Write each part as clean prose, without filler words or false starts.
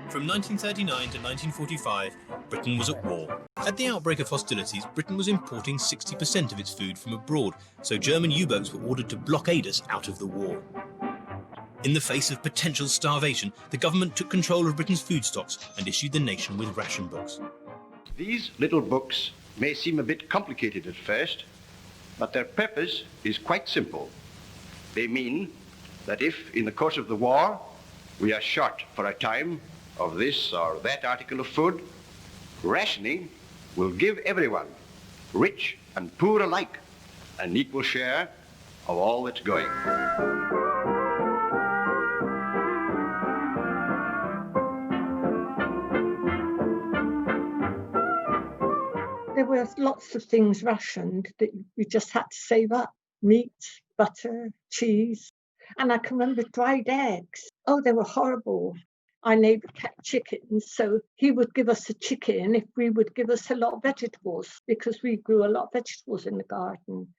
From 1939 to 1945, Britain was at war. At the outbreak of hostilities, Britain was importing 60% of its food from abroad, so German U-boats were ordered to blockade us out of the war. In the face of potential starvation, the government took control of Britain's food stocks and issued the nation with ration books. These little books may seem a bit complicated at first, but their purpose is quite simple. They mean that if, in the course of the war, we are short for a time of this or that article of food, rationing will give everyone, rich and poor alike, an equal share of all that's going. There were lots of things rationed that you just had to save up. Meat, butter, cheese. And I can remember dried eggs. Oh, they were horrible. Our neighbour kept chickens, so he would give us a chicken if we would give us a lot of vegetables, because we grew a lot of vegetables in the garden.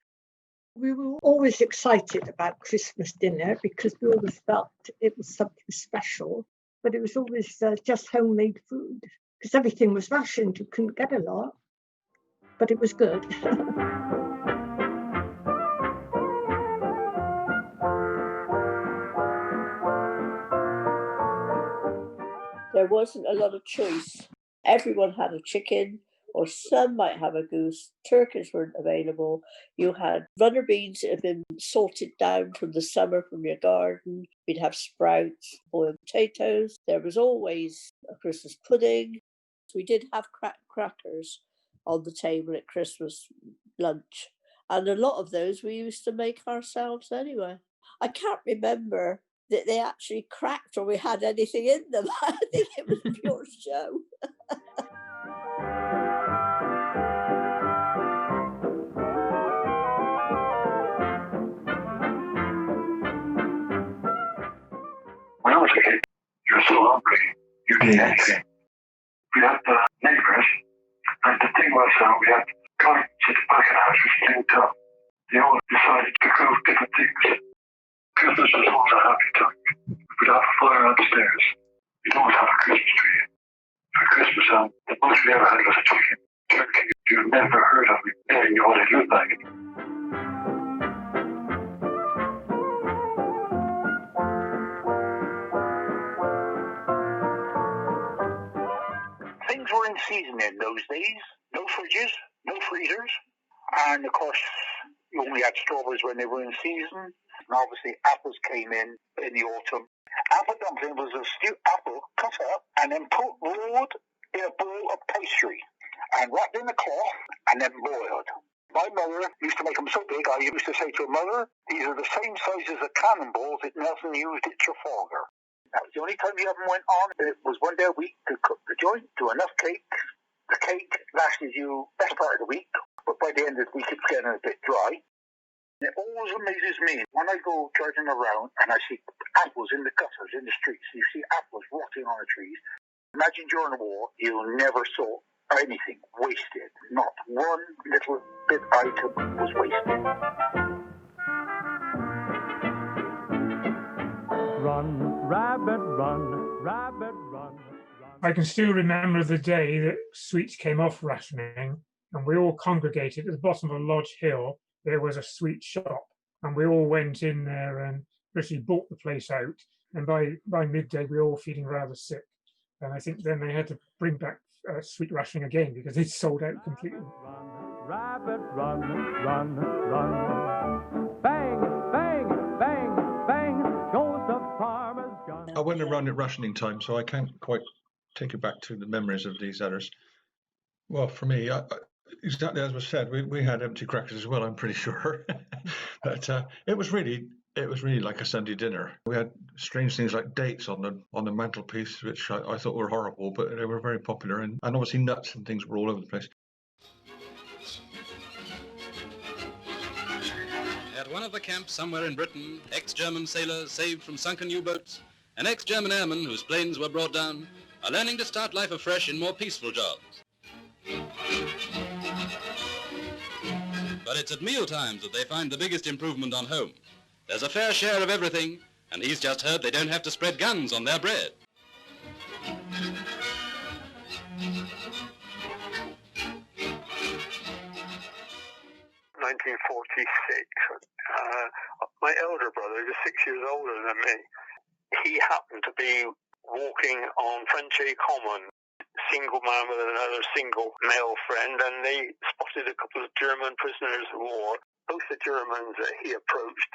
We were always excited about Christmas dinner because we always felt it was something special, but it was always just homemade food because everything was rationed. You couldn't get a lot, but it was good. There wasn't a lot of choice. Everyone had a chicken, or some might have a goose. Turkeys weren't available. You had runner beans that had been salted down from the summer from your garden. We'd have sprouts, boiled potatoes. There was always a Christmas pudding. We did have crackers on the table at Christmas lunch. And a lot of those we used to make ourselves anyway. I can't remember that they actually cracked or we had anything in them. I think it was pure show. When I was a kid, you were so hungry, you'd eat anything. We had the neighbours, and the thing was we had gardens at the back of the house which linked up. They all decided to grow different things. Christmas was always a happy time. We'd have a fire upstairs. We'd always have a Christmas tree. For Christmas, the most we ever had was a chicken. Turkey you never heard of it. You didn't know what it looked like. Things were in season in those days. No fridges, no freezers. And of course, you only had strawberries when they were in season. And obviously apples came in the autumn. Apple dumpling was a stewed apple cut up and then rolled in a bowl of pastry and wrapped in a cloth and then boiled. My mother used to make them so big, I used to say to her, "Mother, these are the same size as the cannonballs that Nelson used at Trafalgar." That was the only time the oven went on. It was one day a week to cook the joint, do enough cake. The cake lasted you best part of the week, but by the end of the week it's getting a bit dry. It always amazes me when I go driving around and I see apples in the gutters, in the streets. You see apples rotting on the trees. Imagine during the war, you never saw anything wasted. Not one little bit item was wasted. Run, rabbit, run, rabbit, run. I can still remember the day that sweets came off rationing and we all congregated at the bottom of a lodge hill. There was a sweet shop and we all went in there and actually bought the place out. And by midday, we were all feeling rather sick. And I think then they had to bring back sweet rationing again because it sold out completely. Run, rabbit, run, run, run. Bang, bang, bang, bang, goes the farmer's gun. I went around at rationing time, so I can't quite take it back to the memories of these others. Well, for me, exactly as was said, we had empty crackers as well, I'm pretty sure. But it was really like a Sunday dinner. We had strange things like dates on the mantelpiece, which I thought were horrible, but they were very popular. And obviously nuts and things were all over the place. At one of the camps somewhere in Britain, ex-German sailors saved from sunken U-boats and ex-German airmen whose planes were brought down are learning to start life afresh in more peaceful jobs. But it's at meal times that they find the biggest improvement on home. There's a fair share of everything, and he's just heard they don't have to spread guns on their bread. My elder brother, who's 6 years older than me, he happened to be walking on Frenchay Common, single man with another single male friend, and they spotted a couple of German prisoners of war. Both the Germans he approached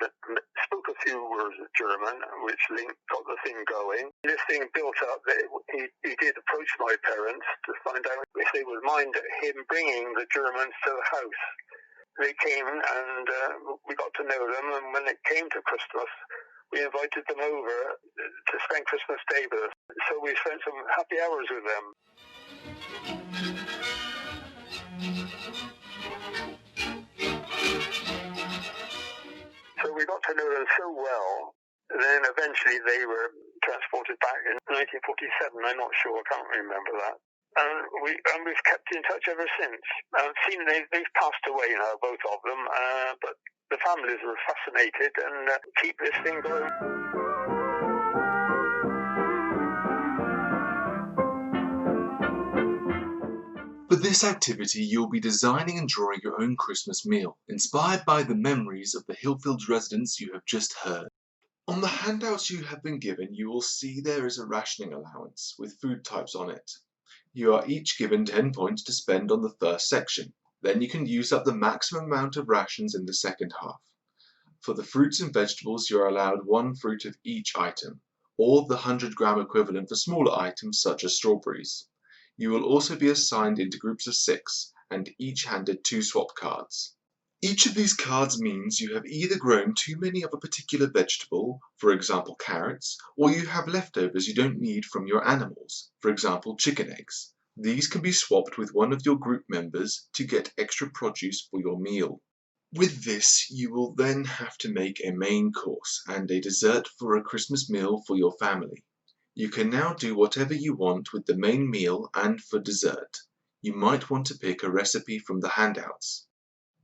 spoke a few words of German, which got the thing going. This thing built up. He did approach my parents to find out if they would mind him bringing the Germans to the house. They came and we got to know them, and when it came to Christmas, we invited them over to spend Christmas Day with us. So we spent some happy hours with them. So we got to know them so well. Then eventually they were transported back in 1947. I'm not sure, I can't remember that. And we've kept in touch ever since. They've passed away now, both of them, but the families were fascinated and keep this thing going. For this activity, you'll be designing and drawing your own Christmas meal, inspired by the memories of the Hillfields residents you have just heard. On the handouts you have been given, you will see there is a rationing allowance with food types on it. You are each given 10 points to spend on the first section. Then you can use up the maximum amount of rations in the second half. For the fruits and vegetables, you are allowed 1 fruit of each item, or the 100-gram equivalent for smaller items such as strawberries. You will also be assigned into groups of 6 and each handed 2 swap cards. Each of these cards means you have either grown too many of a particular vegetable, for example carrots, or you have leftovers you don't need from your animals, for example chicken eggs. These can be swapped with one of your group members to get extra produce for your meal. With this, you will then have to make a main course and a dessert for a Christmas meal for your family. You can now do whatever you want with the main meal and for dessert. You might want to pick a recipe from the handouts.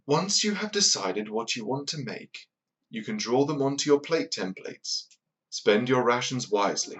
Once you have decided what you want to make, you can draw them onto your plate templates. Spend your rations wisely.